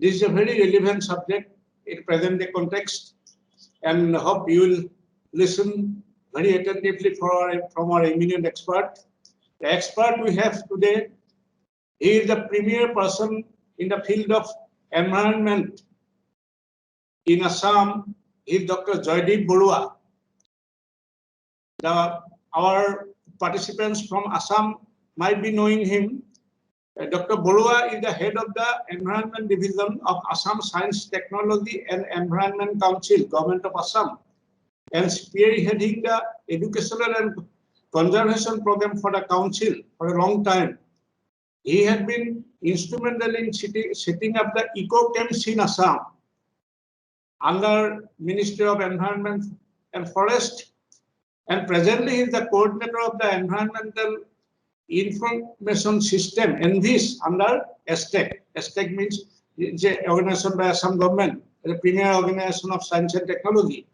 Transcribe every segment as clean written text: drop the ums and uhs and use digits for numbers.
This is a very relevant subject in present day context, and hope you will listen very attentively from our eminent expert. The expert we have today, he is the premier person in the field of environment in Assam. He is Dr. Joydeep Barua. Our participants from Assam might be knowing him. Dr. Barua is the head of the Environment Division of Assam Science, Technology and Environment Council, Government of Assam, and spearheading the educational and conservation program for the council for a long time. He had been instrumental in setting up the eco camps in Assam under Ministry of Environment and Forest, and presently he is the coordinator of the Environmental Information System, ENVIS, under ESTEC. ESTEC means the organization by Assam government, the premier organization of science and technology.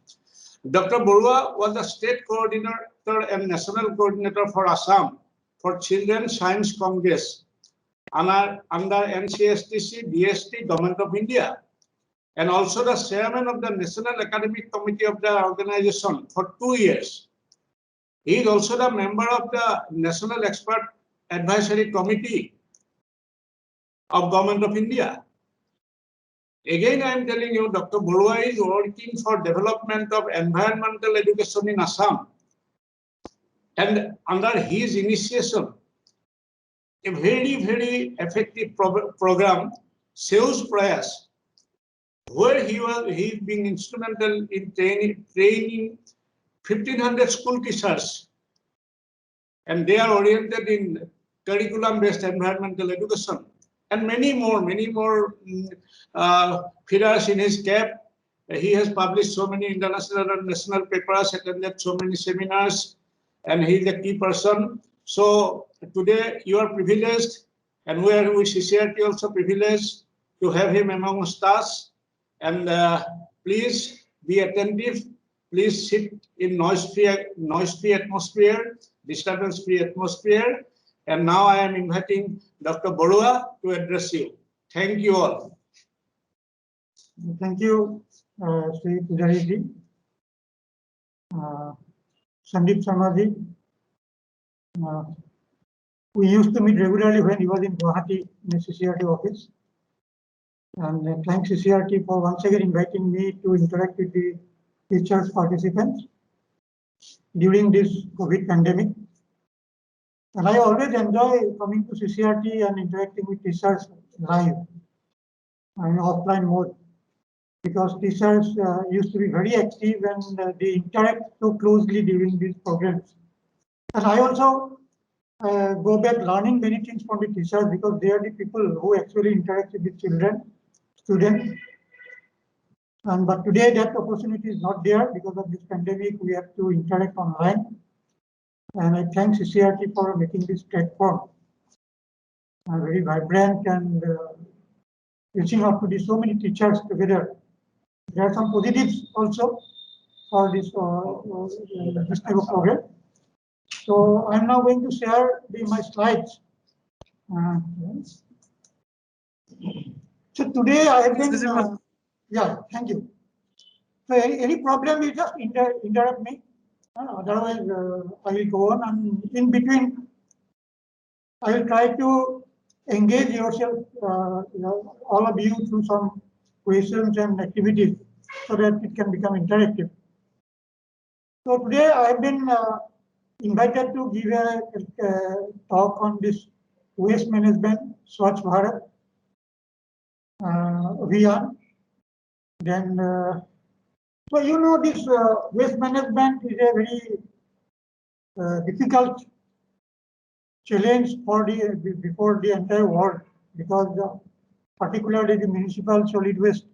Dr. Barua was the state coordinator and national coordinator for Assam for Children's Science Congress under NCSTC, DST, Government of India, and also the chairman of the National Academic Committee of the organization for 2 years. He is also the member of the National Expert Advisory Committee of Government of India. Again, I am telling you, Dr. Barua is working for development of environmental education in Assam. And under his initiation, a very, very effective program, Seus Prayas, where he is being instrumental in training 1,500 school teachers, and they are oriented in curriculum-based environmental education, and many more feathers in his cap. He has published so many international and national papers, attended so many seminars, and he is a key person. So today you are privileged, and we are with CCRT also privileged to have him amongst us. And please be attentive. Please sit in noise-free atmosphere, disturbance-free atmosphere. And now I am inviting Dr. Barua to address you. Thank you all. Thank you, Sri Pujari ji, Sandeep Sharma ji. We used to meet regularly when he was in Guwahati in the CCRT office. And thanks CCRT for once again inviting me to interact with the teachers participants during this COVID pandemic. And I always enjoy coming to CCRT and interacting with teachers live in offline mode, because teachers used to be very active and they interact so closely during these programs. And I also go back learning many things from the teachers, because they are the people who actually interact with the children, students. But today that opportunity is not there because of this pandemic. We have to interact online. And I thank CCRT for making this platform very vibrant and reaching out to so many teachers together. There are some positives also for this type of program. So I'm now going to share my slides. So today I have been, yeah, thank you. So any problem, you just interrupt me. Otherwise, I will go on, and in between, I will try to engage yourself, all of you, through some questions and activities, so that it can become interactive. So today I have been invited to give a talk on this waste management, Swachh Bharat Abhiyan. Then, so you know, this waste management is a very difficult challenge for before the entire world, because particularly the municipal solid waste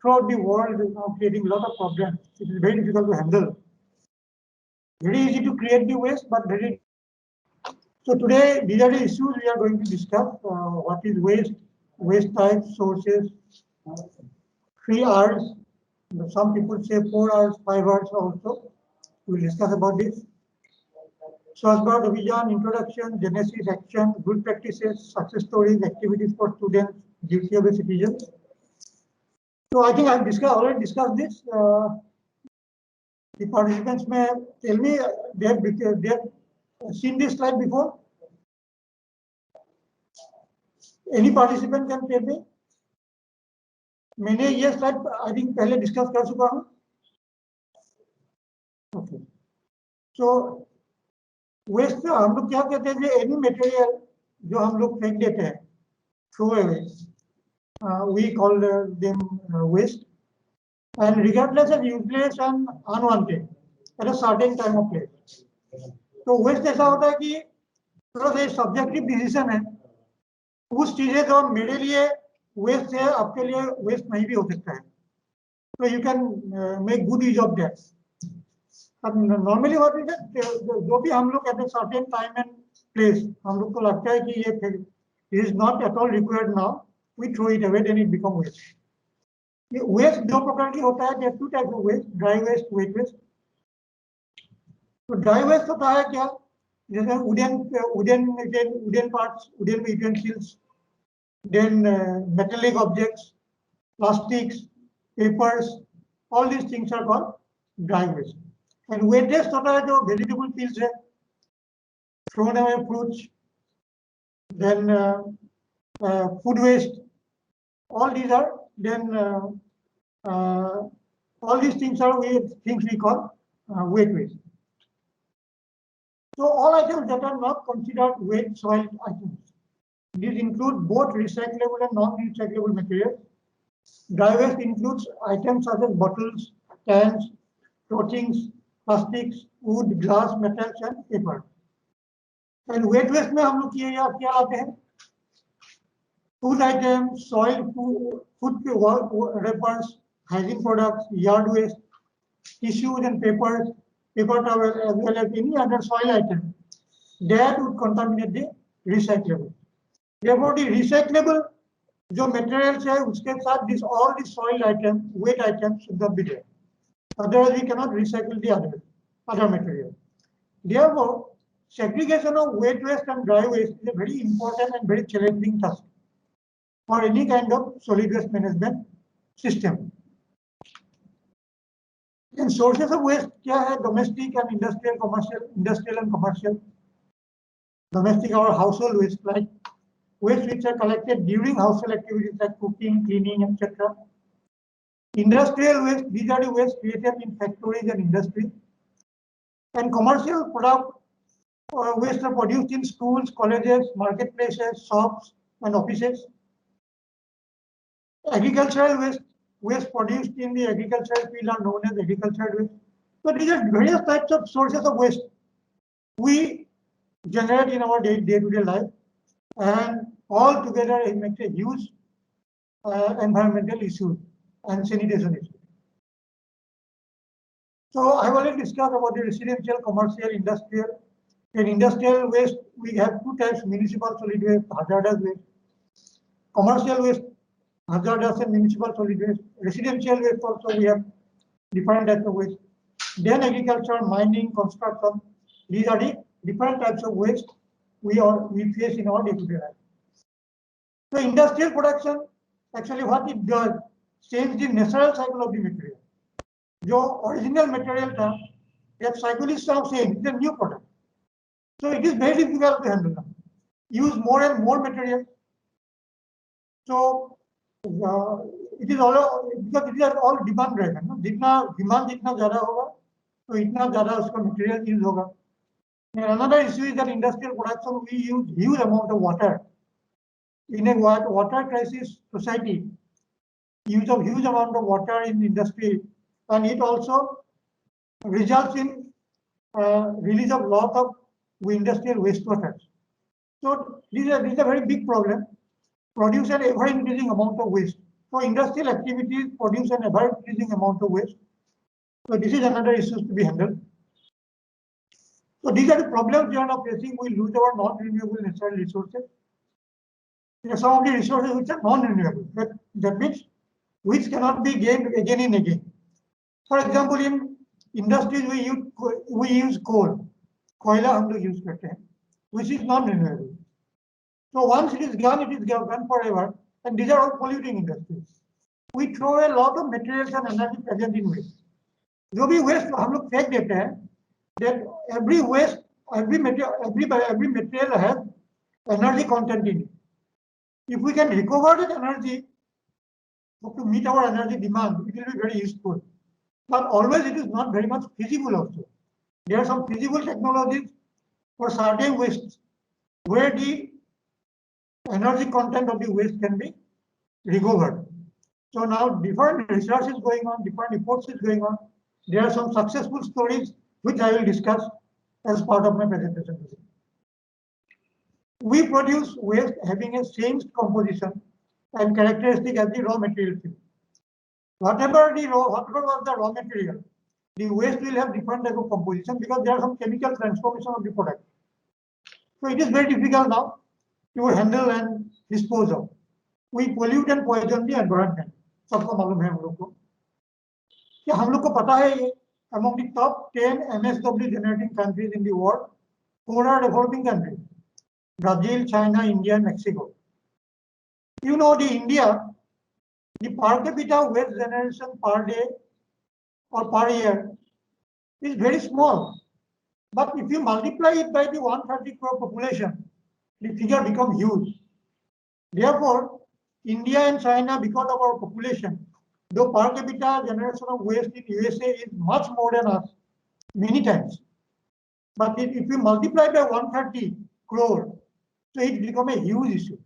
throughout the world is now creating a lot of problems. It is very difficult to handle. Very easy to create the waste, but very. So today, these are the issues we are going to discuss. What is waste, waste types, sources, 3 R's. Some people say 4 R's, 5 R's also. We'll discuss about this. Swachh Bharat Abhiyan, introduction, genesis, action, good practices, success stories, activities for students, duty of a citizen. So I think I've already discussed this. The participants may tell me they have seen this slide before. Any participant can tell me. मैंने ये slide I think पहले discuss कर चुका हूँ. Okay. So waste हम लोग क्या कहते हैं, any material जो हम लोग फेंक देते हैं, throw away, we call them waste, and regardless of useless and unwanted at a certain time of place. तो waste ऐसा होता है कि थोड़ा सा subjective decision है, उस चीजें जो मेरे लिए waste है आपके लिए waste नहीं भी हो सकता है, so you can make good use of that. Normally what is it, जो भी हम लोग at a certain time and place हम लोग को लगता है कि ये is not at all required now, we throw it away, then it become waste. ये waste दो प्रकार की होता है, there are two types of waste, dry waste, wet waste. तो dry waste होता है क्या, जैसे wooden parts, wooden utensils, then metallic objects, plastics, papers, all these things are called dry waste. And wet waste होता है जो vegetable peels है, thrown away fruits, then food waste, all these are then all these things are things we call wet waste. So all items that are not considered wet soil items, these include both recyclable and non-recyclable materials. Dry waste includes items such as bottles, cans, clothings, plastics, wood, glass, metals, and paper. And wet waste में हम लोग क्या आते हैं? Food items, soil, food wrappers, hygiene products, yard waste, tissues and papers, paper towel, as well as any other soil item that would contaminate the recyclable. Therefore, the recyclable जो materials है उसके साथ all the soil items, wet items should not be there. Otherwise, we cannot recycle the other material. Therefore, segregation of wet waste and dry waste is a very important and very challenging task for any kind of solid waste management system. And sources of waste क्या है? Domestic and industrial, commercial, industrial and commercial. Domestic or household waste, like waste which are collected during household activities like cooking, cleaning, etc. Industrial waste, these are the waste created in factories and industry. And commercial product waste are produced in schools, colleges, marketplaces, shops, and offices. Agricultural waste produced in the agricultural field are known as agricultural waste. So these are various types of sources of waste we generate in our day-to-day life, and all together it makes a huge environmental issue and sanitation issue. So I've already discussed about the residential, commercial, industrial. In industrial waste, we have two types: municipal solid waste, hazardous waste. Commercial waste, hazardous and municipal solid waste. Residential waste also we have different types of waste. Then agriculture, mining, construction. These are the different types of waste we face in our day-to-day life. So industrial production, actually what it does, change the natural cycle of the material. जो original material था, that cycle is now same, it's a new product. So it is very difficult to handle them. Use more and more material. So it is all because it is all demand driven. जितना demand जितना ज़्यादा होगा, तो इतना ज़्यादा उसका material use होगा. And another issue is that industrial production we use huge amount of water. In a water crisis society, use of huge amount of water in industry, and it also results in release of lot of industrial wastewater. So this is a very big problem. Produce an ever increasing amount of waste. So industrial activities produce an ever increasing amount of waste. So this is another issue to be handled. So these are the problems we are now facing. We lose our non-renewable natural resources. There are some of the resources which are non-renewable. That means which cannot be gained again and again. For example, in industries we use coal. कोयला हम लोग use करते हैं, which is non-renewable. So once it is gone forever, and these are all polluting industries. We throw a lot of materials and energy present in waste. जो भी waste हम लोग फेंक देते हैं, that every waste, every material has energy content in it. If we can recover that energy to meet our energy demand, it will be very useful. But always it is not very much feasible also. There are some feasible technologies for certain wastes where the energy content of the waste can be recovered. So now different research is going on, different reports is going on. There are some successful stories which I will discuss as part of my presentation today. We produce waste having a same composition and characteristic as the raw material field. Whatever was the raw material, the waste will have different type of composition because there are some chemical transformation of the product. So it is very difficult now to handle and dispose of. We pollute and poison the environment. सबको मालूम है हम लोग को कि हम लोग को पता है ये among the top 10 MSW generating countries in the world, 4 are developing countries: Brazil, China, India, and Mexico. You know, the India, the per capita waste generation per day or per year is very small. But if you multiply it by the 130 crore population, the figure becomes huge. Therefore, India and China, because of our population, the per capita generation of waste in USA is much more than us, many times. But if you multiply by 130 crore, so it becomes a huge issue.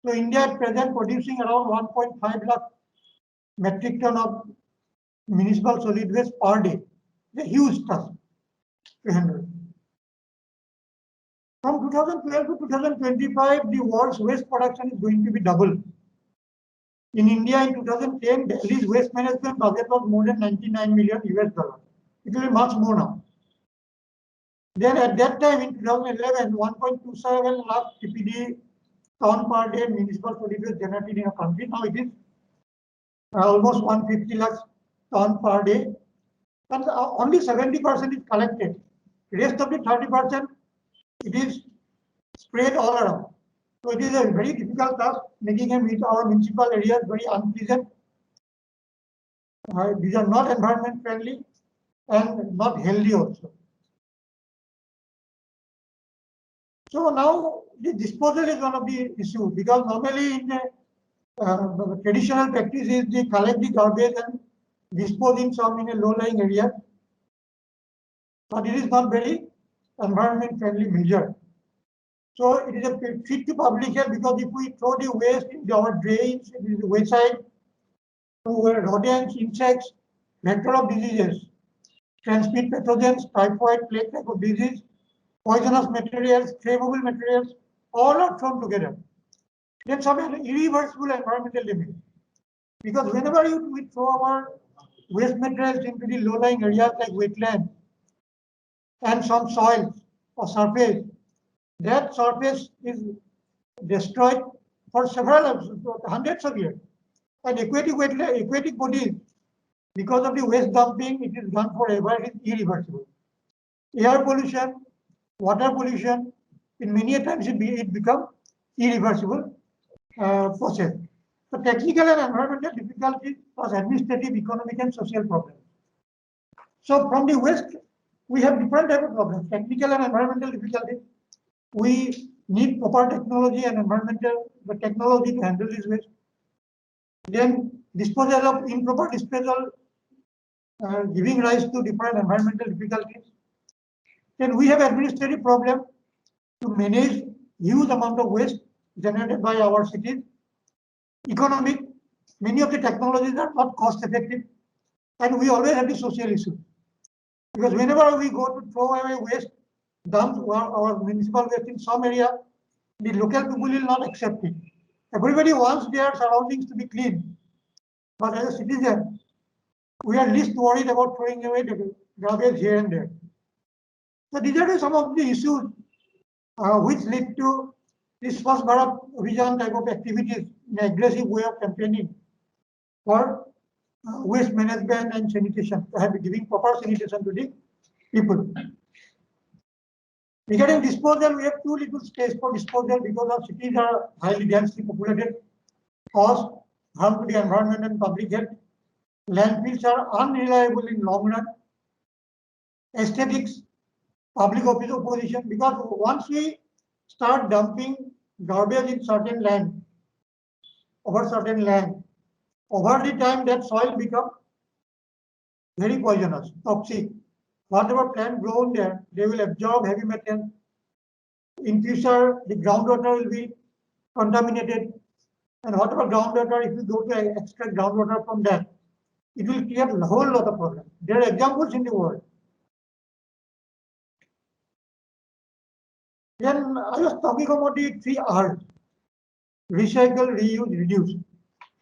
So India at present producing around 1.5 lakh metric ton of municipal solid waste per day. It's a huge task to handle. From 2012 to 2025, the world's waste production is going to be double. In India in 2010, Delhi's waste management budget was more than $99 million. It will be much more now. Then at that time in 2011, 1.27 lakh TPD ton per day municipal solid waste generated in a country. Now it is almost 150 lakhs ton per day. And only 70% is collected. Rest of the 30%, it is spread all around. So it is a very difficult task, making our municipal areas very unpleasant. These are not environment friendly and not healthy also. So now the disposal is one of the issues because normally in the traditional practice is they collect the garbage and dispose in some in a low-lying area. But it is not very environment friendly measure. So it is a fit to public health because if we throw the waste in our drains, in the wayside, to rodents, insects, vector of diseases, transmit pathogens, typhoid, plague type of disease, poisonous materials, flammable materials, all are thrown together. Then some irreversible environmental damage. Because whenever we throw our waste materials into the low-lying areas like wetlands and some soils or surface, that surface is destroyed for hundreds of years. And aquatic bodies, because of the waste dumping, it is gone forever, it is irreversible. Air pollution, water pollution, in many times it becomes irreversible process. So technical and environmental difficulties plus administrative, economic and social problems. So from the waste, we have different type of problems, technical and environmental difficulties. We need proper technology and the technology to handle this waste. Then disposal of improper disposal, giving rise to different environmental difficulties. Then we have administrative problem to manage huge amount of waste generated by our cities. Economic, many of the technologies are not cost effective, and we always have the social issue. Because whenever we go to throw away waste, dump our municipal waste in some area, the local people will not accept it. Everybody wants their surroundings to be clean. But as a citizen, we are least worried about throwing away the garbage here and there. So these are some of the issues which lead to this Swachh Bharat Abhiyan type of activities, an aggressive way of campaigning for waste management and sanitation, giving proper sanitation to the people. Regarding disposal, we have too little space for disposal because our cities are highly densely populated. cause harm to the environment and public health. Landfills are unreliable in long run. Aesthetics, public opposition, because once we start dumping garbage in certain land, over certain land, over the time that soil becomes very poisonous, toxic. Whatever plant grown there, they will absorb heavy metals. In future, the groundwater will be contaminated. And whatever groundwater, if you go to extract groundwater from that, it will create a whole lot of problems. There are examples in the world. Then I was talking about the 3 R's: recycle, reuse, reduce.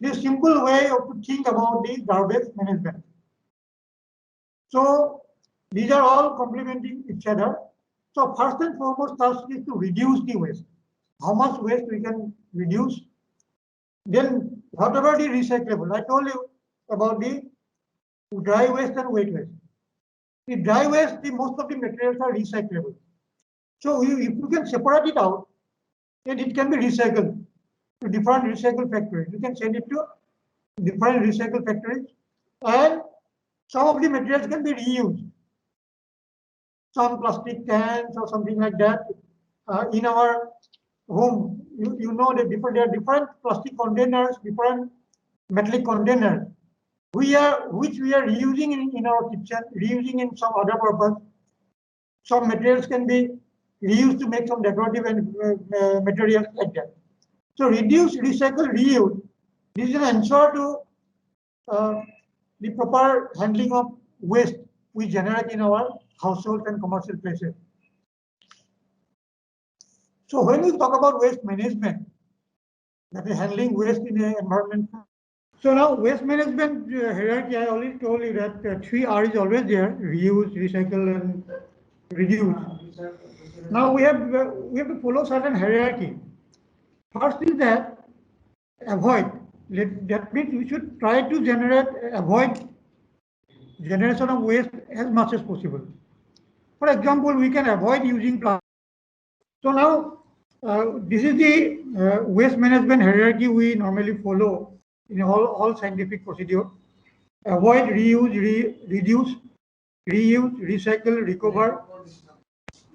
This simple way of to think about the garbage management. So these are all complementing each other. So first and foremost task is to reduce the waste. How much waste we can reduce? Then whatever the recyclable, I told you about the dry waste and wet waste. The dry waste, most of the materials are recyclable. So if you can separate it out, then it can be recycled to different recycle factories. You can send it to different recycle factories, and some of the materials can be reused. Some plastic cans or something like that. In our home, you know that there are different plastic containers, different metallic containers, which we are reusing in our kitchen, reusing in some other purpose. Some materials can be reused to make some decorative and materials like that. So reduce, recycle, reuse. This will ensure to the proper handling of waste we generate in our households and commercial places. So when we talk about waste management, that is handling waste in the environment. So now waste management hierarchy, I already told you that 3 R is always there: reuse, recycle, and reduce. Now we have to follow certain hierarchy. First is that avoid. That means we should try to avoid generation of waste as much as possible. For example, we can avoid using plastic. So now this is the waste management hierarchy we normally follow in all scientific procedure. Avoid, reuse, reduce, reuse, recycle, recover,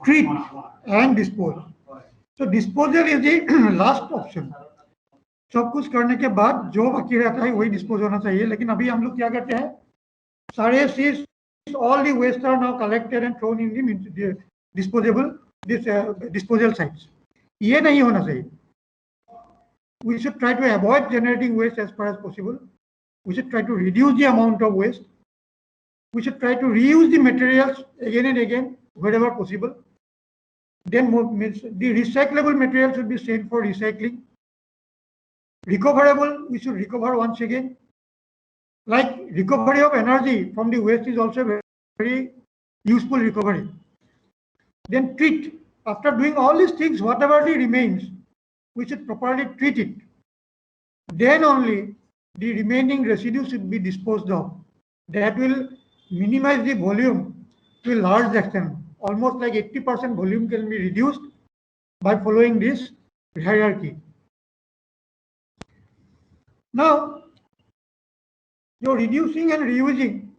treat, and dispose. So disposal is the last option. सब कुछ करने के बाद जो बाकी रहता है वही डिस्पोज होना चाहिए, लेकिन अभी हम लोग क्या करते हैं, सारे चीज all the waste are now collected and thrown in the disposal sites. ये नहीं होना चाहिए. We should try to avoid generating waste as far as possible. We should try to reduce the amount of waste. We should try to reuse the materials again and again wherever possible. Then the recyclable material should be sent for recycling. Recoverable, we should recover once again. Like recovery of energy from the waste is also very, very useful recovery. Then treat. After doing all these things, whatever the remains, we should properly treat it. Then only the remaining residue should be disposed of. That will minimize the volume to a large extent. Almost like 80% volume can be reduced by following this hierarchy. Now, your reducing and reusing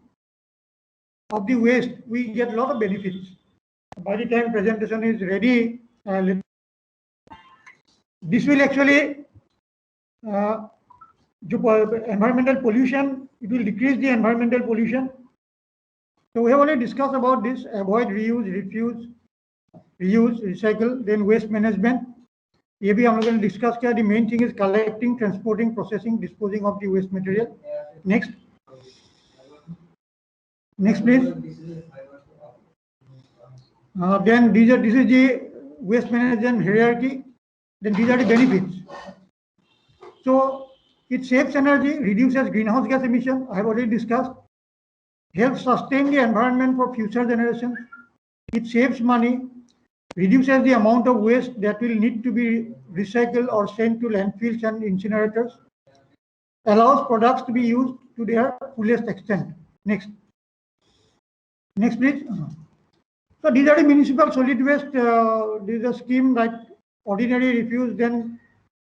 of the waste, we get a lot of benefits. By the time presentation is ready, this will actually environmental pollution, it will decrease the environmental pollution. So we have already discussed about this: avoid, reuse, refuse, reuse, recycle, then waste management. ये भी हम लोगों ने discuss किया. The main thing is collecting, transporting, processing, disposing of the waste material. Next. Next, please. Then this is the waste management hierarchy. Then these are the benefits. So it saves energy, reduces greenhouse gas emission. I have already discussed. Helps sustain the environment for future generations. It saves money, reduces the amount of waste that will need to be recycled or sent to landfills and incinerators. Allows products to be used to their fullest extent. Next. Next, please. So these are the municipal solid waste. This is a scheme like ordinary refuse, then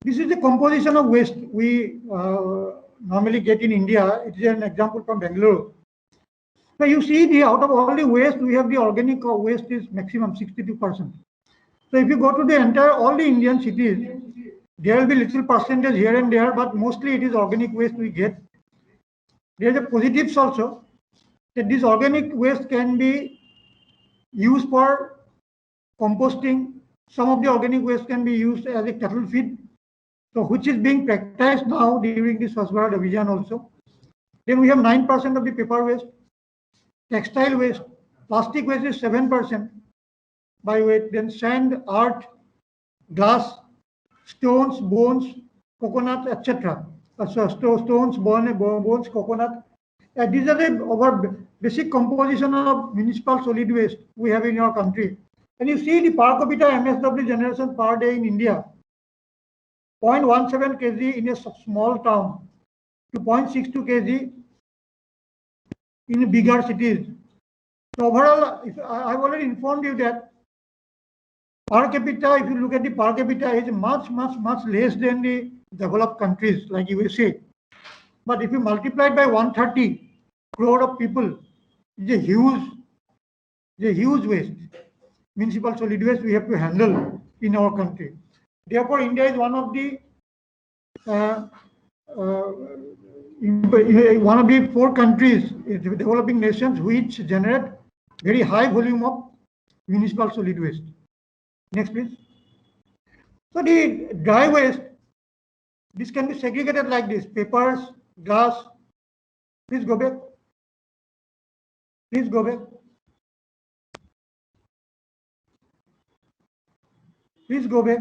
This is the composition of waste we normally get in India. It is an example from Bangalore. So you see, out of all the waste, we have the organic waste is maximum 62%. So if you go to the entire all the Indian cities, there will be little percentage here and there, but mostly it is organic waste we get. There is a positives also, that this organic waste can be used for composting. Some of the organic waste can be used as a cattle feed, so which is being practiced now during the Swachh Bharat Abhiyan also. Then we have 9% of the paper waste, textile waste, plastic waste is 7% by weight, then sand, earth, glass, stones, bones, coconut, etc. So stones, bones, coconut. These are our basic composition of municipal solid waste we have in our country. And you see the per capita MSW generation per day in India, 0.17 kg in a small town to 0.62 kg in bigger cities. So overall, I've already informed you that per capita, if you look at the per capita, is much less than the developed countries like USA. But if you multiply it by 130 crore of people, it's a huge waste. Municipal solid waste we have to handle in our country. Therefore, India is one of the 4 countries, developing nations, which generate very high volume of municipal solid waste. Next, please. So the dry waste, this can be segregated like this: papers, glass. Please go back. Please go back. Please go back.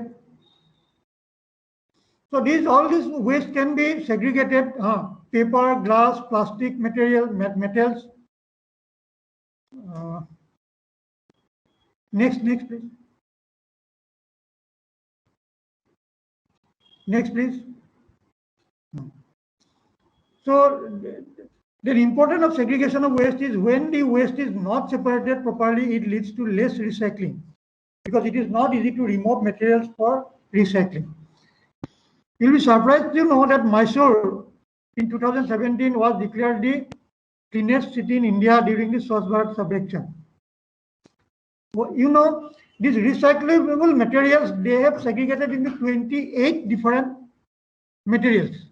So all these waste can be segregated: paper, glass, plastic, metals. Next, please. Next, please. So the importance of segregation of waste is when the waste is not separated properly, it leads to less recycling, because it is not easy to remove materials for recycling. You'll be surprised to know that Mysore in 2017 was declared the cleanest city in India during the Swachh Bharat Abhiyan. Well, you know, these recyclable materials, they have segregated into 28 different materials,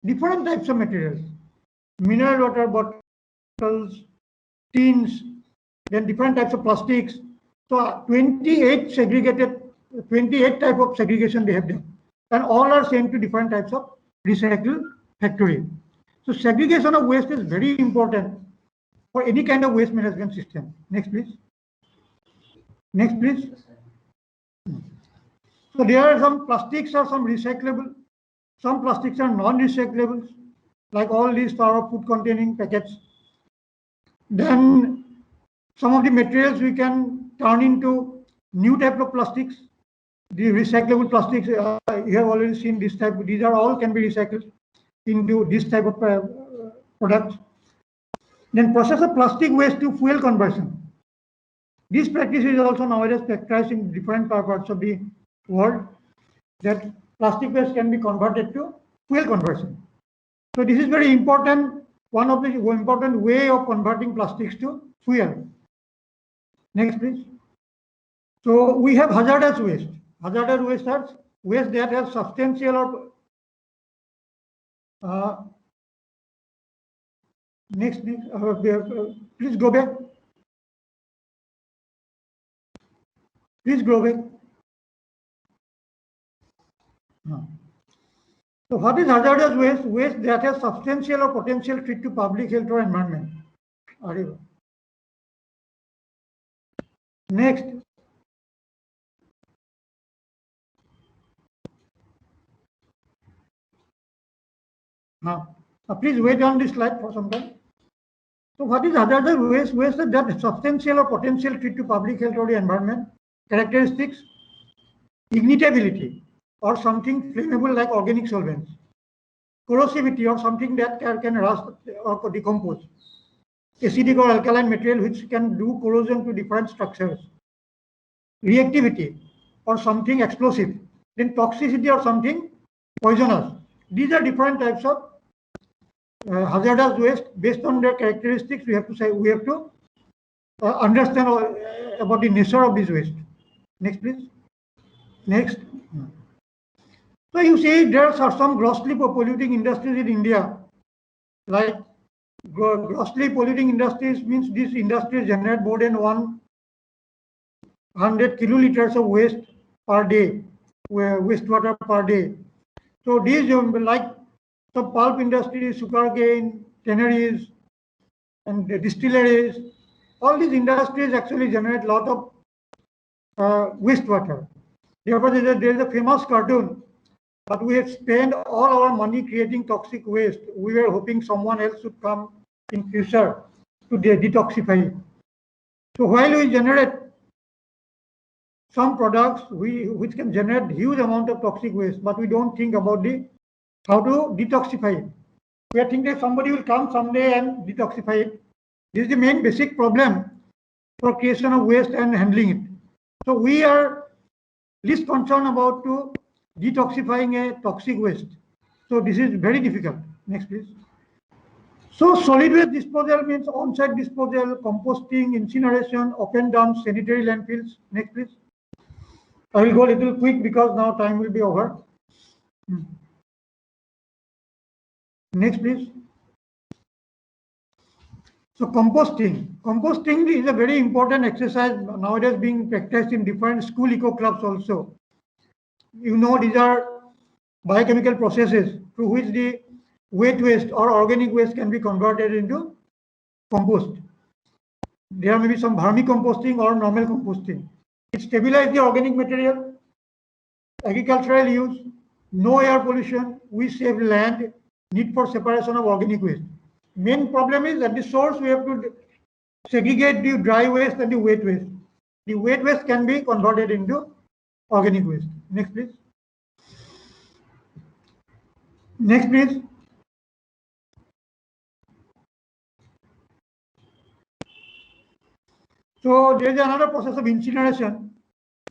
different types of materials: mineral water bottles, tins, then different types of plastics. So 28 type of segregation they have done, and all are sent to different types of recycle factory. So segregation of waste is very important for any kind of waste management system. Next, please. Next, please. So there are some plastics are some recyclable, some plastics are non-recyclable, like all these for food containing packets. Then some of the materials we can turn into new type of plastics. The recyclable plastics, you have already seen this type. These are all can be recycled into this type of products. Then process of plastic waste to fuel conversion. This practice is also nowadays practiced in different parts of the world, that plastic waste can be converted to fuel conversion. So this is very important, one of the important way of converting plastics to fuel. Next, please. So we have hazardous waste. Hazardous waste are waste that has substantial or next, please go back. Please go back. So what is hazardous waste? Waste that has substantial or potential threat to public health or environment. Next. Please wait on this slide for some time. So what is hazardous waste? Waste that has substantial or potential threat to public health or the environment. Characteristics: ignitability, or something flammable like organic solvents; corrosivity, or something that can rust or decompose; acidic or alkaline material which can do corrosion to different structures; reactivity, or something explosive then toxicity or something poisonous. These are different types of hazardous waste. Based on their characteristics, we have to understand about the nature of this waste. Next, please. Next. So you see, there are some grossly polluting industries in India. Like grossly polluting industries means these industries generate more than 100 kiloliters of waste per day, wastewater per day. So these like the pulp industry, sugarcane, tanneries, and the distilleries, all these industries actually generate a lot of wastewater. Therefore, there is a famous cartoon, but we have spent all our money creating toxic waste. We were hoping someone else should come in future to detoxify it. So while we generate some products which can generate huge amount of toxic waste, but we don't think about how to detoxify it. We are thinking somebody will come someday and detoxify it. This is the main basic problem for creation of waste and handling it. So we are least concerned about to detoxifying a toxic waste. So this is very difficult. Next, please. So solid waste disposal means on-site disposal, composting, incineration, open dumps, sanitary landfills. Next, please. I will go a little quick because now time will be over. Next, please. So composting. Composting is a very important exercise nowadays being practiced in different school eco clubs also. You know, these are biochemical processes through which the wet waste or organic waste can be converted into compost. There may be some vermicomposting or normal composting. It stabilizes the organic material, agricultural use, no air pollution, we save land, need for separation of organic waste. Main problem is at the source we have to segregate the dry waste and the wet waste. The wet waste can be converted into organic waste. Next, please. Next, please. So there is another process of incineration.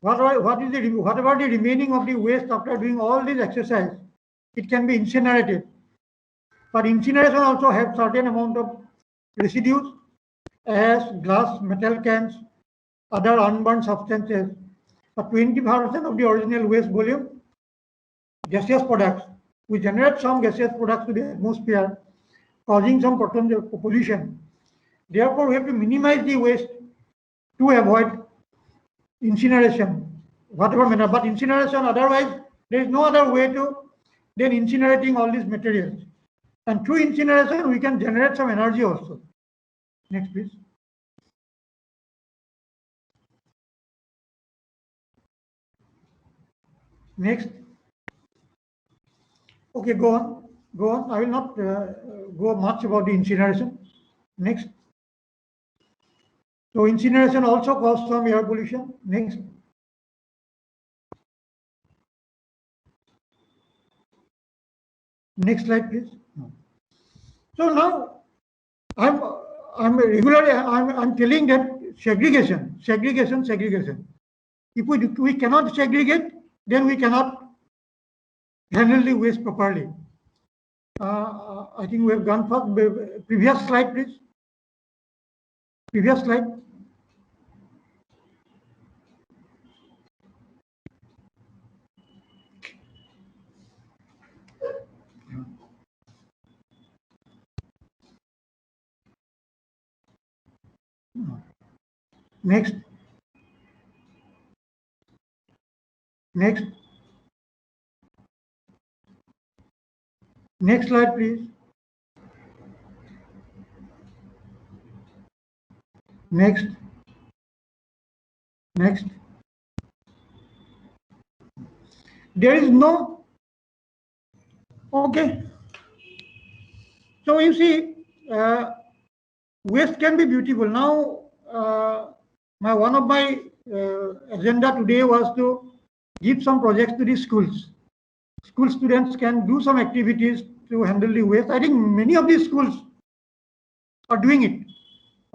Whatever the remaining of the waste after doing all this exercise, it can be incinerated. But incineration also have certain amount of residues, ash, glass, metal cans, other unburned substances. But 20% of the original waste volume, gaseous products. We generate some gaseous products to the atmosphere, causing some pollution. Therefore, we have to minimize the waste to avoid incineration, whatever manner. But incineration, otherwise, there is no other way to than incinerating all these materials. And through incineration, we can generate some energy also. Next, please. Next. Okay, go on. Go on. I will not go much about the incineration. Next. So incineration also causes some air pollution. Next. Next slide, please. So now I'm telling that segregation. If we cannot segregate, then we cannot handle the waste properly. I think we have gone for previous slide, please. Previous slide. Next. Next. Next slide, please. Next. Next. There is no. Okay. So you see, waste can be beautiful. Now, one of my agenda today was to give some projects to the schools. School students can do some activities to handle the waste. I think many of these schools are doing it.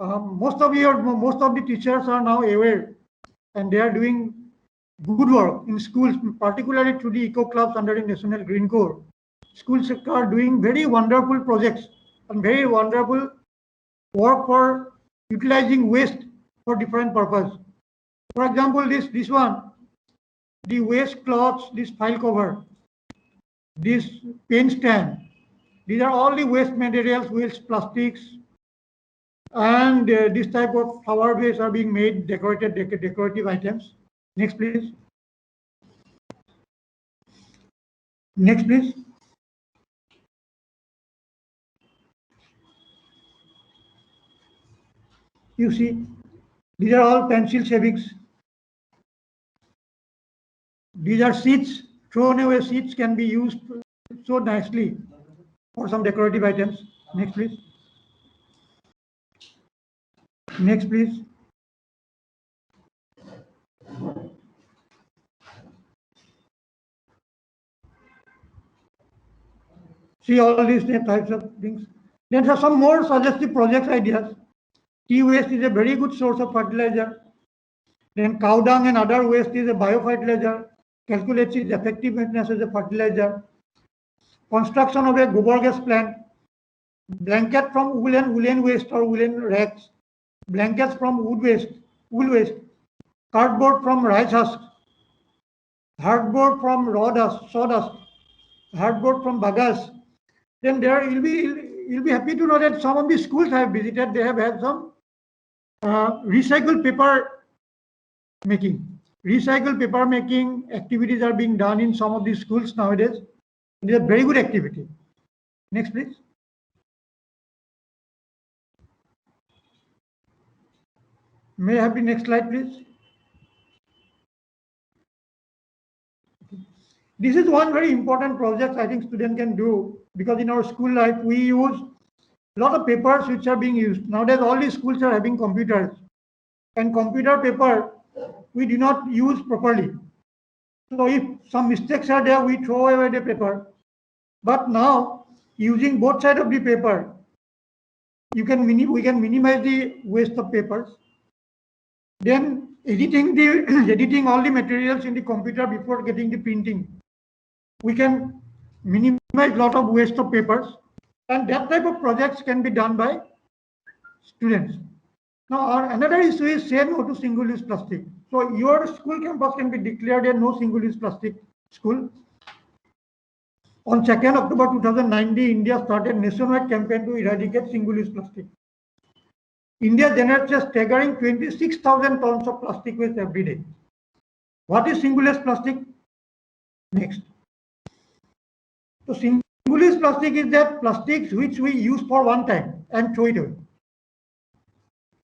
Most of the teachers are now aware, and they are doing good work in schools, particularly through the eco clubs under the National Green Corps. Schools are doing very wonderful projects and very wonderful work for utilizing waste for different purpose. For example, this one, the waste cloths, this file cover, this pen stand, these are all the waste materials, waste plastics, and this type of flower vase are being made decorative items. Next, please. Next, please. You see, these are all pencil shavings. These are seeds, thrown away seeds can be used so nicely for some decorative items. Next, please. Next, please. See all these types of things. Then there are some more suggestive project ideas. Tea waste is a very good source of fertilizer. Then cow dung and other waste is a biofertilizer. Calculates its effectiveness as a fertilizer. Construction of a gobar gas plant. Blanket from woolen waste or woolen rags. Blankets from wool waste. Cardboard from rice husks. Hardboard from sawdust. Hardboard from bagasse. Then there you'll be happy to know that some of the schools I have visited, they have had some recycled paper making. Recycled paper making activities are being done in some of these schools nowadays. It is a very good activity. Next, please. May I have the next slide, please? This is one very important project I think students can do, because in our school life we use a lot of papers which are being used. Nowadays all these schools are having computers, and computer paper we do not use properly. So if some mistakes are there, we throw away the paper. But now using both sides of the paper, we can minimize the waste of papers. Then editing all the materials in the computer before getting the printing, we can minimize a lot of waste of papers, and that type of projects can be done by students. Now, another issue is say no to single-use plastic. So your school campus can be declared a no single-use plastic school. On 2nd October 2019, India started nationwide campaign to eradicate single-use plastic. India generates a staggering 26,000 tons of plastic waste every day. What is single-use plastic? Next. So single-use plastic is that plastics which we use for one time and throw it away.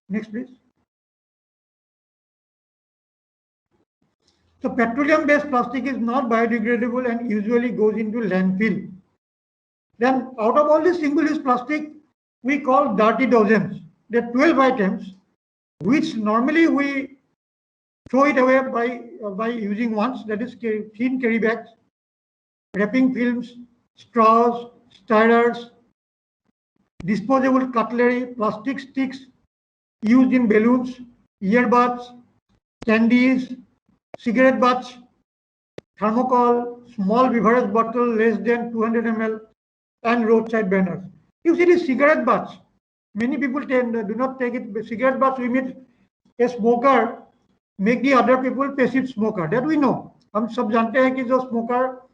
Next, please. So petroleum-based plastic is not biodegradable and usually goes into landfill. Then out of all this single-use plastic, we call dirty dozens. There are 12 items which normally we throw it away by using once, that is thin carry bags, wrapping films, straws, stirrers, disposable cutlery, plastic sticks used in balloons, earbuds, candies, cigarette butts, thermocol, small beverage bottle less than 200 ml, and roadside banners. You see the cigarette butts. Many people do not take it. Cigarette butts, we mean a smoker make the other people passive smoker. That we know. हम सब जानते हैं कि जो smoker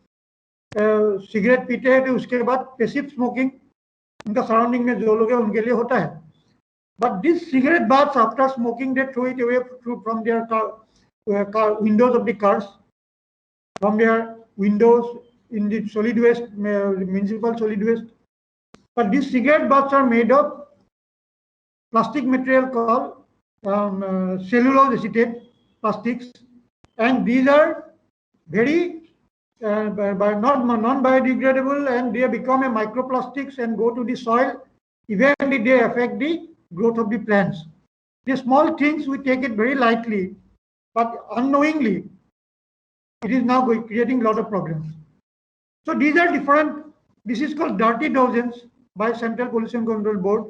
cigarette पीते हैं तो उसके बाद पैसिव स्मोकिंग उनका सराउंडिंग में जो लोग हैं उनके लिए होता है. But this cigarette butts, after smoking, they throw it away from their car windows of the cars, from their windows in the solid waste, municipal solid waste. But these cigarette butts are made of plastic material called cellulose acetate plastics, and these are very non-biodegradable, and they become a microplastics and go to the soil. Eventually, they affect the growth of the plants. The small things we take it very lightly, but unknowingly, it is now creating a lot of problems. So these are different. This is called dirty dozens by Central Pollution Control Board.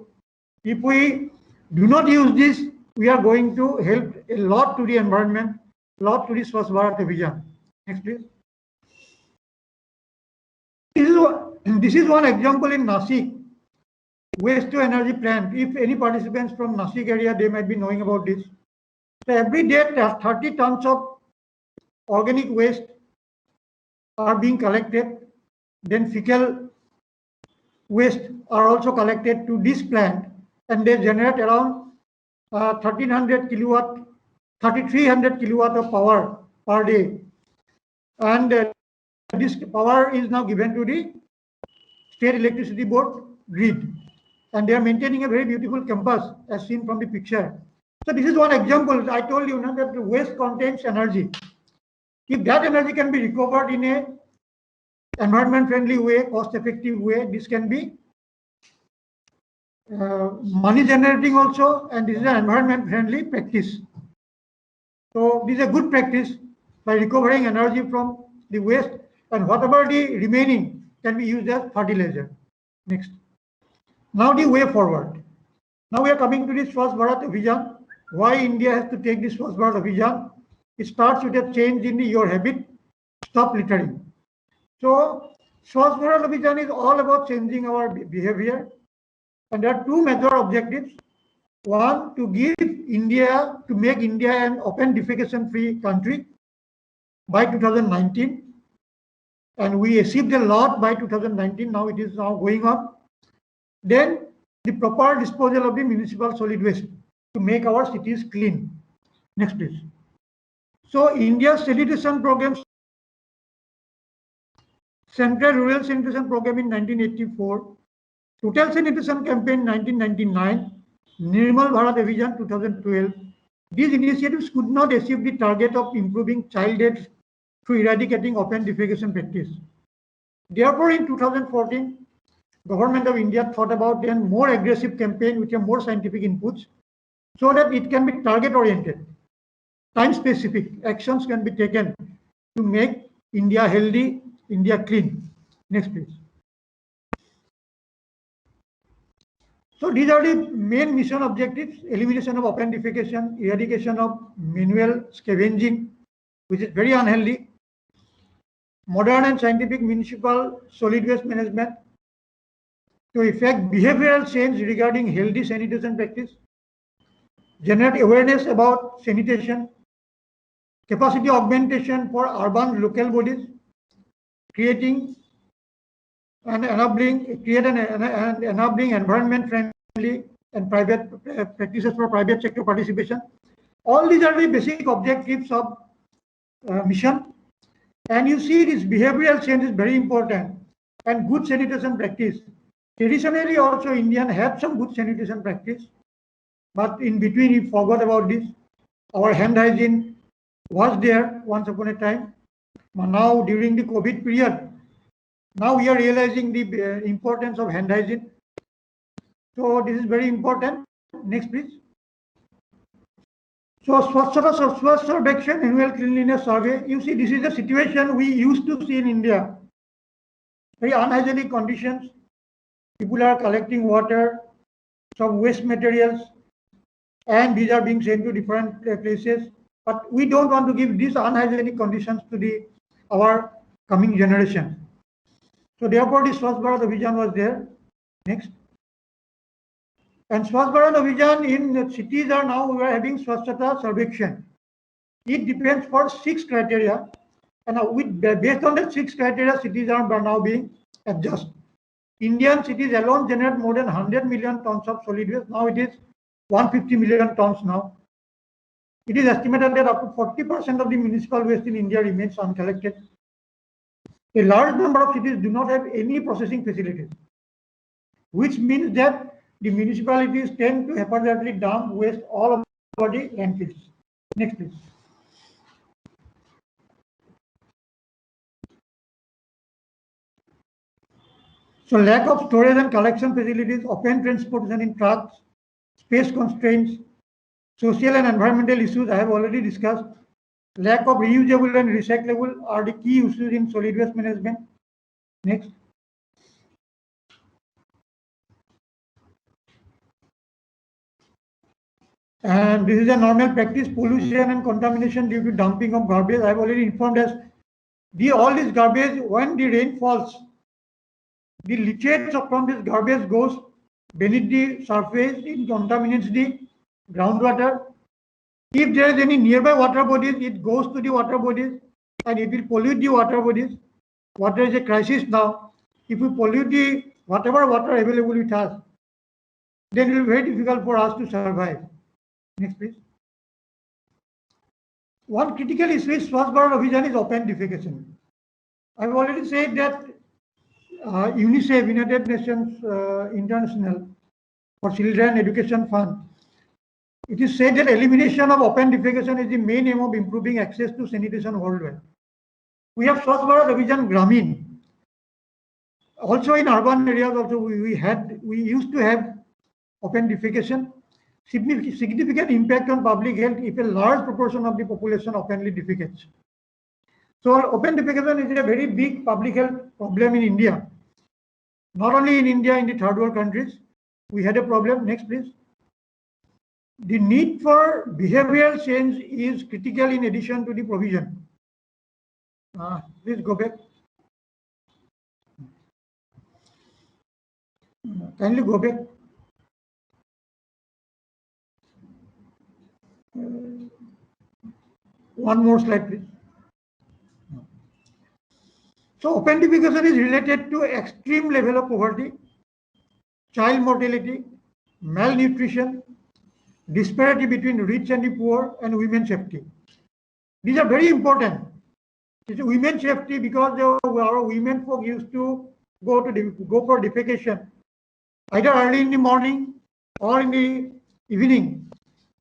If we do not use this, we are going to help a lot to the environment. lot to this Swachh Bharat Abhiyan. Next, please. This is one example in Nashik, waste to energy plant. If any participants from Nashik area, they might be knowing about this. So every day, 30 tons of organic waste are being collected. Then fecal waste are also collected to this plant, and they generate around 1300 kilowatt, 3300 kilowatt of power per day. And this power is now given to the State Electricity Board grid, and they are maintaining a very beautiful campus as seen from the picture. So this is one example. I told you now that the waste contains energy. If that energy can be recovered in a environment friendly way, cost effective way, this can be money generating also, and this is an environment friendly practice. So this is a good practice by recovering energy from the waste, and whatever the remaining can be used as fertilizer. Next. Now the way forward. Now we are coming to this Swachh Bharat Abhiyan. Why India has to take this Swachh Bharat Abhiyan? It starts with a change in your habit. Stop littering. So Swachh Bharat Abhiyan is all about changing our behavior, and there are two major objectives. One, to make India an open defecation free country by 2019, and we achieved a lot by 2019. Now it is now going on. Then the proper disposal of the municipal solid waste to make our cities clean. Next, please. So India's sanitation program, Central Rural Sanitation Program in 1984, Total Sanitation Campaign 1999, Nirmal Bharat Abhiyan 2012. These initiatives could not achieve the target of improving child deaths through eradicating open defecation practice. Therefore, in 2014, Government of India thought about a more aggressive campaign with a more scientific inputs, so that it can be target oriented, time specific actions can be taken to make India healthy, India clean. Next, please. So these are the main mission objectives: elimination of open defecation, eradication of manual scavenging, which is very unhealthy, modern and scientific municipal solid waste management, to effect behavioral change regarding healthy sanitation practice, generate awareness about sanitation, capacity augmentation for urban local bodies, creating and enabling environment friendly and private practices for private sector participation. All these are the basic objectives of mission. And you see, this behavioral change is very important, and good sanitation practice. Traditionally also Indian had some good sanitation practice, but in between we forgot about this. Our hand hygiene was there once upon a time, but now during the COVID period, now we are realizing the importance of hand hygiene. So this is very important. Next, please. So Swachh Sarvekshan annual cleanliness survey. You see, this is the situation we used to see in India. Very unhygienic conditions. People are collecting water, some waste materials, and these are being sent to different places. But we don't want to give these unhygienic conditions to our coming generation. So therefore, the Swachh Bharat Abhiyan was there. Next. And Swachh Bharat Abhiyan in cities are now we are having Swachhata Sarvekshan. It depends for 6 criteria, and based on the 6 criteria, cities are now being adjusted. Indian cities alone generate more than 100 million tons of solid waste. Now it is 150 million tons now. It is estimated that up to 40% of the municipal waste in India remains uncollected. A large number of cities do not have any processing facilities, which means that the municipalities tend to haphazardly dump waste all over the landfills. Next, please. So lack of storage and collection facilities, open transportation in trucks, space constraints, social and environmental issues I have already discussed. Lack of reusable and recyclable are the key issues in solid waste management. Next. And this is a normal practice. Pollution and contamination due to dumping of garbage. I've already informed us. All this garbage, when the rain falls, the leachate from this garbage goes beneath the surface, it contaminates the groundwater. If there is any nearby water bodies, it goes to the water bodies and it will pollute the water bodies. Water is a crisis now. If we pollute the whatever water available with us, then it will be very difficult for us to survive. Next, please. One critical issue is Swachh Bharat Abhiyan is open defecation. I've already said that UNICEF, United Nations International for Children Education Fund, it is said that elimination of open defecation is the main aim of improving access to sanitation worldwide. We have Swachh Bharat Abhiyan Gramin. Also in urban areas, also we used to have open defecation. Significant impact on public health if a large proportion of the population openly defecates. So open defecation is a very big public health problem in India. Not only in India, in the third world countries, we had a problem. Next, please. The need for behavioral change is critical in addition to the provision. Please go back. Kindly go back. One more slide, please. So open defecation is related to extreme level of poverty, child mortality, malnutrition, disparity between rich and the poor, and women's safety. These are very important. It's women's safety because our women folk used to go for defecation either early in the morning or in the evening,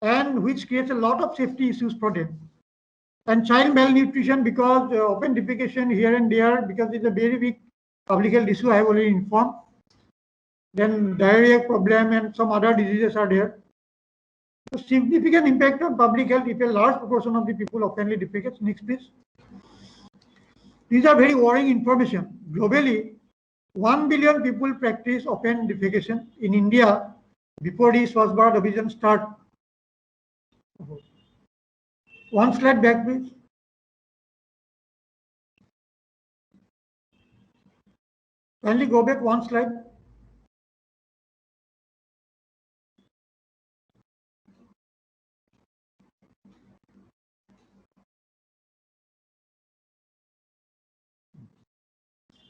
and which creates a lot of safety issues for them. And child malnutrition because open defecation here and there, because it's a very big public health issue, I have already informed. Then diarrhea problem and some other diseases are there. So significant impact on public health if a large proportion of the people openly defecate. Next, please. These are very worrying information. Globally, 1 billion people practice open defecation. In India, before the Swachh Bharat Abhiyan start. One slide back, please. Kindly go back one slide.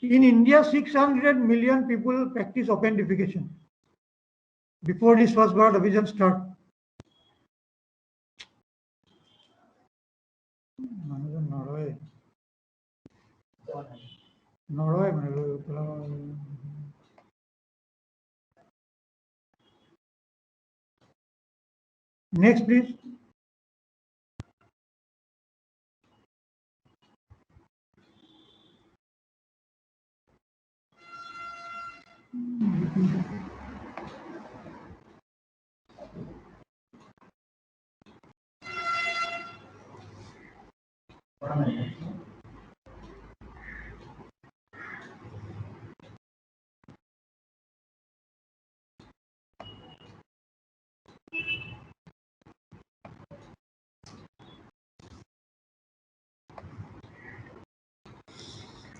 In India, 600 million people practice open defecation before this Swachh Bharat Abhiyan start. Next, please.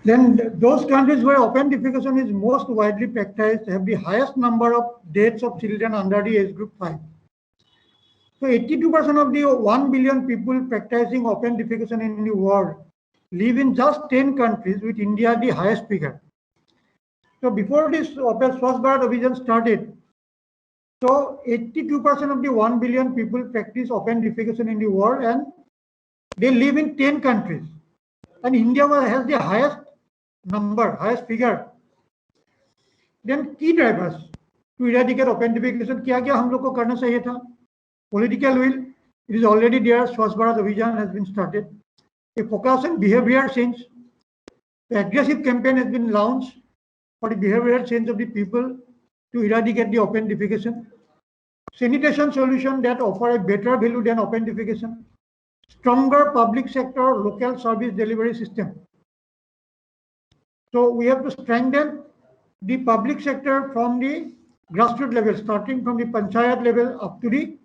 Then those countries where open defecation is most widely practiced have the highest number of deaths of children under the age group 5. So 82% of the 1 billion people practicing open defecation in the world live in just 10 countries, with India the highest figure. So before this Swachh Bharat Abhiyan started, so 82% of the 1 billion people practice open defecation in the world, and they live in 10 countries. And India has the highest number, highest figure. Then key drivers to eradicate open defecation, क्या हम लोग को करना चाहिए था? Political will, it is already there. Swachh Bharat Abhiyan has been started. A focus on behavior change. The aggressive campaign has been launched for the behavioral change of the people to eradicate the open defecation. Sanitation solution that offer a better value than open defecation. Stronger public sector local service delivery system. So we have to strengthen the public sector from the grassroots level, starting from the panchayat level up to the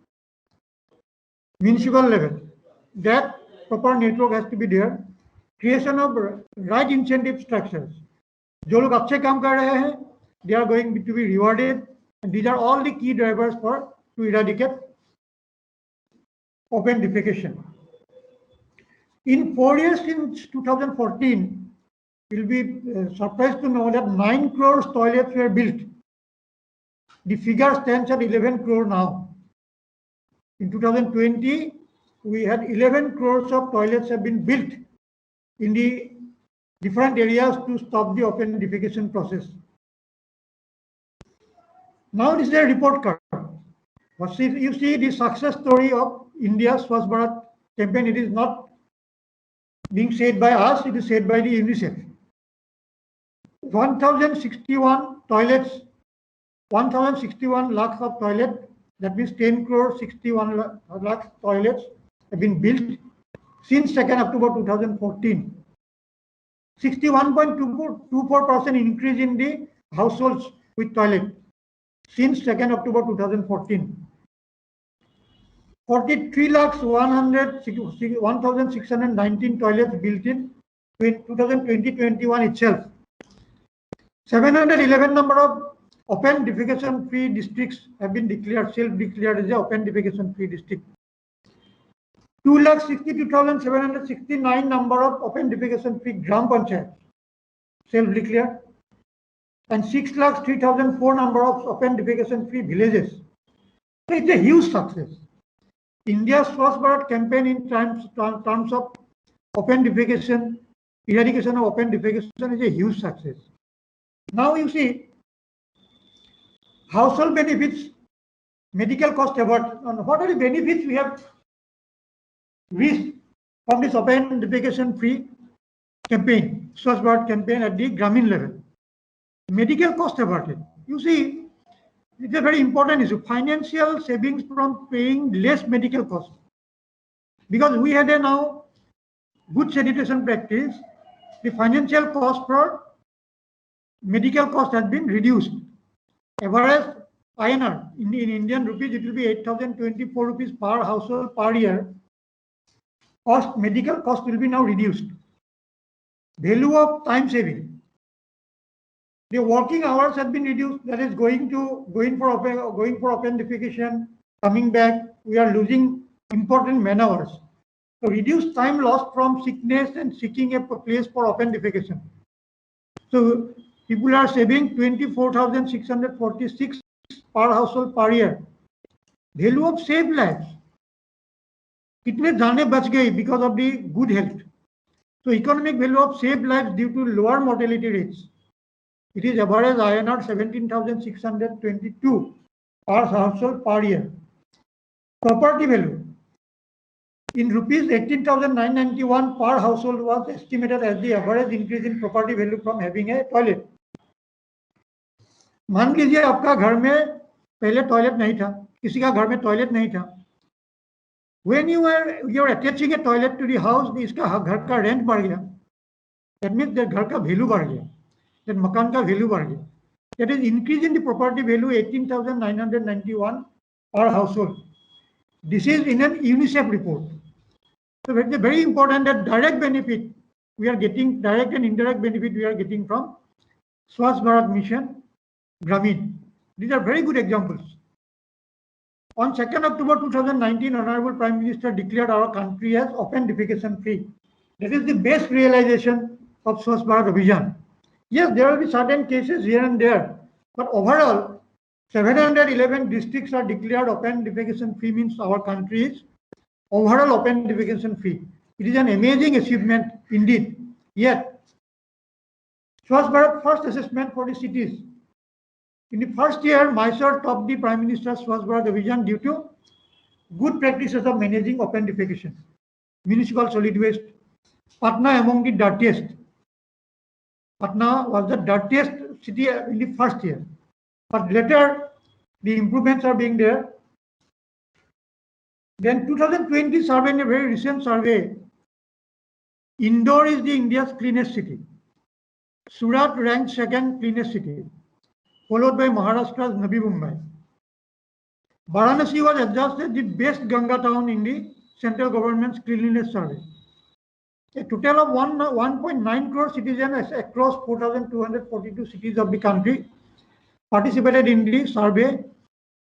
municipal level, that proper network has to be there. Creation of right incentive structures. जो लोग अच्छे काम कर रहे हैं, they are going to be rewarded, and these are all the key drivers for to eradicate open defecation. In 4 years since 2014, you'll be surprised to know that 9 crores toilets were built. The figure stands at 11 crore now. In 2020, we had 11 crores of toilets have been built in the different areas to stop the open defecation process. Now this is a report card. But if you see the success story of India's Swachh Bharat campaign, it is not being said by us, it is said by the UNICEF. 1061 toilets, 1061 lakhs of toilets, that means 10 crore 61 lakhs toilets have been built since 2nd October 2014. 61.24% increase in the households with toilet since 2nd October 2014. 43 lakhs 1,619 toilets built in 2020-21 itself. 711 number of open defecation free districts have been declared, self-declared as a open defecation free district. 2,62,769 number of open defecation free gram panchayats, self-declared, and 6,03,004 number of open defecation free villages. So it's a huge success. India's Swachh Bharat campaign in terms of open defecation, eradication of open defecation is a huge success. Now you see, household benefits, medical cost avoidance, and what are the benefits we have reached from this open defecation free campaign, Swachh Bharat campaign at the Gramin level. Medical cost averted. You see, it's a very important issue. Financial savings from paying less medical cost. Because we had a now good sanitation practice, the financial cost for medical cost has been reduced. Average INR in Indian rupees, it will be 8,024 rupees per household per year. Medical cost will be now reduced. Value of time saving. The working hours have been reduced. That is going for open defecation, coming back. We are losing important man hours. So reduced time lost from sickness and seeking a place for open defecation. So people are saving 24,646 per household per year. Value of saved lives. Kitne jaane bach gaye because of the good health. So economic value of saved lives due to lower mortality rates. It is average INR 17,622 per household per year. Property value. In rupees 18,991 per household was estimated as the average increase in property value from having a toilet. मान लीजिए आपका घर में पहले toilet नहीं था, किसी का घर में टॉयलेट नहीं था. When you are attaching a toilet to the house, इसका घर का रेंट बढ़ गया. That means that घर का वैल्यू बढ़ गया. That मकान का वैल्यू बढ़ गया. That is increase in the property value 18,991 per household. This is in an UNICEF report. So it's very important that direct benefit we are getting, direct and indirect benefit we are getting from Swachh Bharat Mission, Gramin. These are very good examples. On 2nd October 2019, Honorable Prime Minister declared our country as open defecation free. That is the best realization of Swachh Bharat Abhiyan. Yes, there will be certain cases here and there, but overall, 711 districts are declared open defecation free, means our country is overall open defecation free. It is an amazing achievement indeed. Yet, Swachh Bharat first assessment for the cities. In the first year, Mysore topped the Prime Minister's Swachh Bharat Abhiyan due to good practices of managing open defecation. Municipal solid waste. Patna among the dirtiest. Patna was the dirtiest city in the first year. But later, the improvements are being there. Then 2020 survey, in a very recent survey, Indore is the India's cleanest city. Surat ranked second cleanest city, followed by Maharashtra's Navi Mumbai. Varanasi was adjudged as the best Ganga town in the central government's cleanliness survey. A total of 1.9 crore citizens across 4,242 cities of the country participated in the survey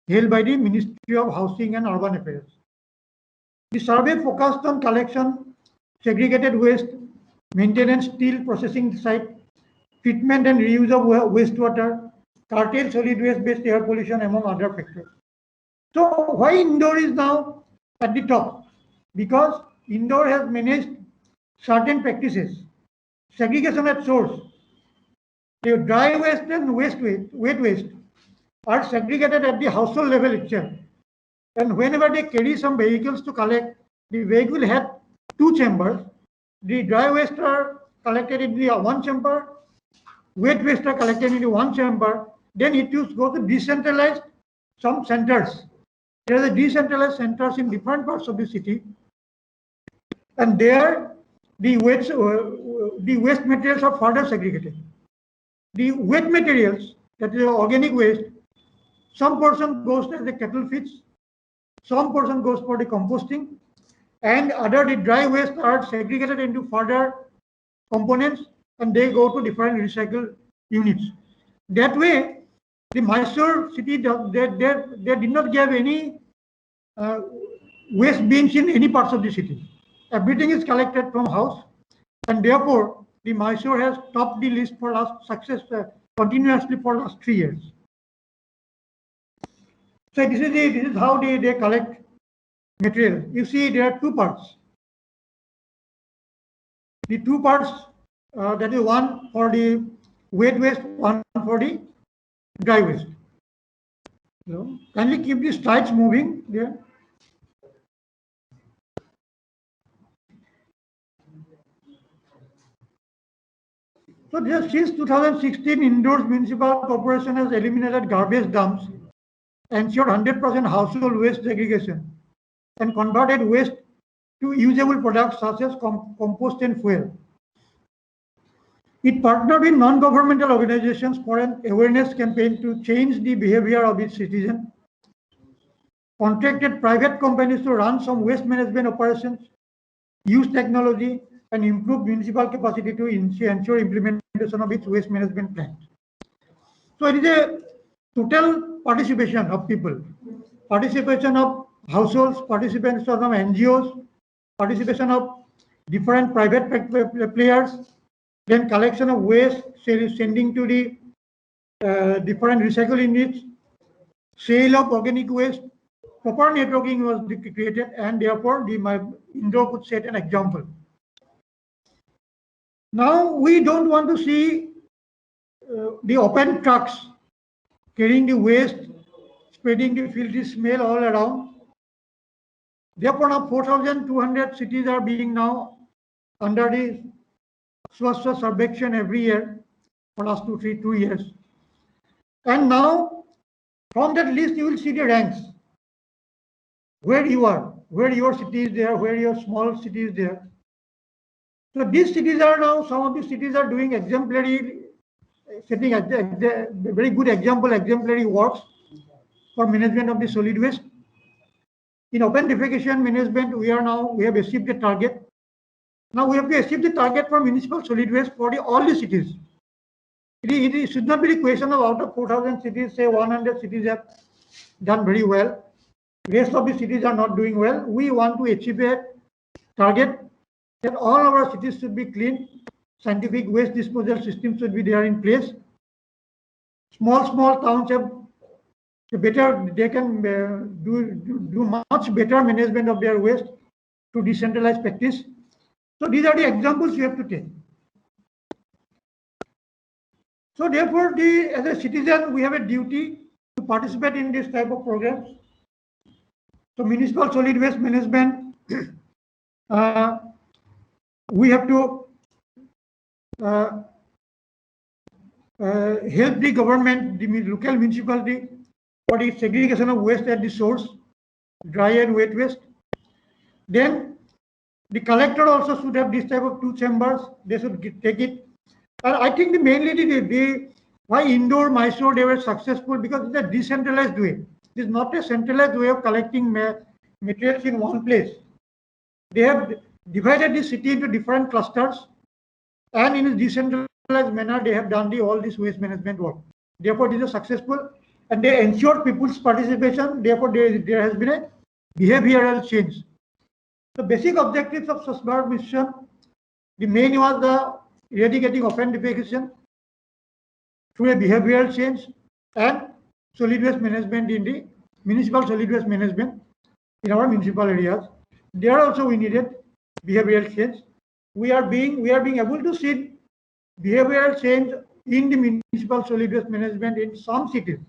held by the Ministry of Housing and Urban Affairs. The survey focused on collection, segregated waste, maintenance, steel processing site, treatment and reuse of wastewater, curtailed solid waste-based air pollution, among other factors. So why Indore is now at the top? Because Indore has managed certain practices, segregation at source. The dry waste and wet waste are segregated at the household level itself. And whenever they carry some vehicles to collect, the vehicle has two chambers. The dry waste are collected in the one chamber, wet waste are collected in the one chamber. Then it used to go to decentralized some centers. There are the decentralized centers in different parts of the city, and there the waste materials are further segregated. The wet materials, that is organic waste, some portion goes as the cattle feeds, some portion goes for the composting, and other the dry waste are segregated into further components, and they go to different recycle units. That way, the Mysore city, they did not give any waste bins in any parts of the city. Everything is collected from house, and therefore the Mysore has topped the list for continuously for last 3 years. So this is how they collect material. You see, there are two parts. The two parts, that is one for the wet waste, one for the dry waste. So kindly keep the slides moving there. So since 2016, Indore Municipal Corporation has eliminated garbage dumps, ensured 100% household waste segregation, and converted waste to usable products such as compost and fuel. It partnered with non-governmental organizations for an awareness campaign to change the behavior of its citizens, contracted private companies to run some waste management operations, use technology, and improve municipal capacity to ensure implementation of its waste management plans. So it is a total participation of people, participation of households, participation of NGOs, participation of different private players, then collection of waste, sending to the different recycling units, sale of organic waste, proper networking was created, and therefore Indore could set an example. Now we don't want to see the open trucks carrying the waste, spreading the filthy smell all around. Therefore, now 4,200 cities are being now under the Swasthya Sarvekshan every year for last 2 years. And now from that list, you will see the ranks. Where you are, where your city is there, where your small city is there. So these cities are now, some of the cities are doing exemplary, setting a very good example, exemplary works for management of the solid waste. In open defecation management, we have achieved the target. Now we have to achieve the target for municipal solid waste for all the cities. It should not be the question of out of 4,000 cities, say 100 cities have done very well. Rest of the cities are not doing well. We want to achieve a target that all our cities should be clean. Scientific waste disposal system should be there in place. Small towns have better, they can do much better management of their waste to decentralized practice. So these are the examples you have to take. So therefore, as a citizen, we have a duty to participate in this type of programs. So municipal solid waste management, we have to help the government, the local municipality, for the segregation of waste at the source, dry and wet waste. Then the collector also should have this type of two chambers. They should take it. And I think mainly why Indore, Mysore, they were successful because it's a decentralized way. This is not a centralized way of collecting materials in one place. They have divided the city into different clusters, and in a decentralized manner, they have done all this waste management work. Therefore, this is successful, and they ensured people's participation. Therefore, there has been a behavioral change. The basic objectives of Swachh Bharat mission, the main was the eradicating offendification through a behavioral change and solid waste management in the municipal solid waste management in our municipal areas. There also we needed behavioral change. We are being able to see behavioral change in the municipal solid waste management in some cities.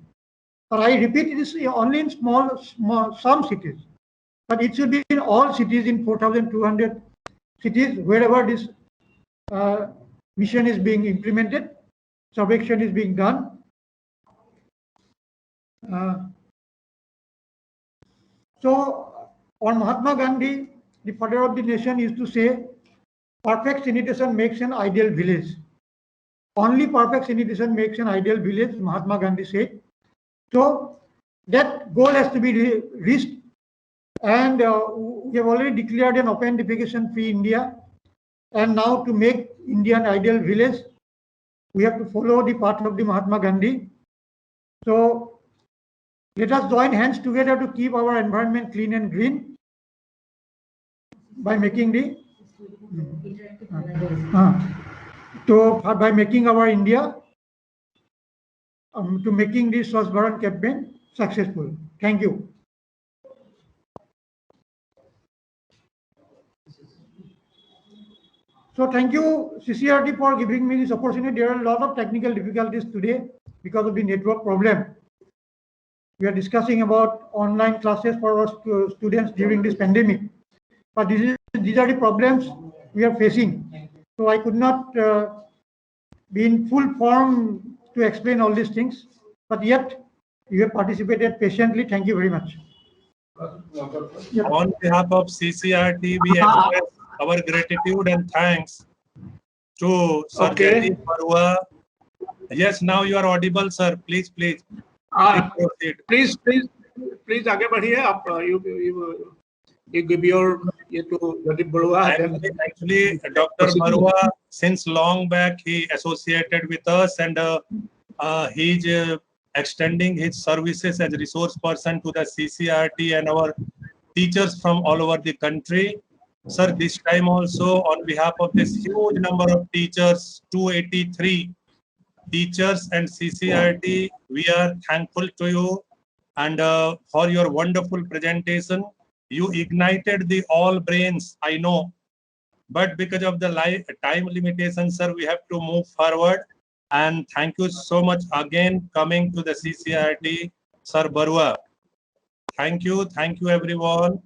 But I repeat, it is only in some cities. But it should be in all cities, in 4,200 cities, wherever this mission is being implemented, surveillance is being done. So on Mahatma Gandhi, the father of the nation, used to say, perfect sanitation makes an ideal village. Only perfect sanitation makes an ideal village, Mahatma Gandhi said. So that goal has to be reached, and we have already declared an offendification-free India. And now to make India an ideal village, we have to follow the path of the Mahatma Gandhi. So let us join hands together to keep our environment clean and green by making by making our India to making the Swachh Bharat campaign successful. Thank you. So thank you, CCRT, for giving me this opportunity. There are a lot of technical difficulties today because of the network problem. We are discussing about online classes for our students during this pandemic. But these are the problems we are facing. So I could not be in full form to explain all these things. But yet, you have participated patiently. Thank you very much. On behalf of CCRT, we express our gratitude and thanks to Sir Jaideep Barua. Yes, now you are audible, sir. Please proceed. Please आगे बढ़िए आप. You give your to Jaideep Barua. Actually, Dr. Barua, since long back, he associated with us, and he is extending his services as resource person to the CCRT and our teachers from all over the country. Sir, this time also on behalf of this huge number of teachers, 283 teachers and CCRT, we are thankful to you and for your wonderful presentation. You ignited the all brains, I know, but because of the time limitation, sir, we have to move forward. And thank you so much again coming to the CCRT, Sir Barua. Thank you everyone.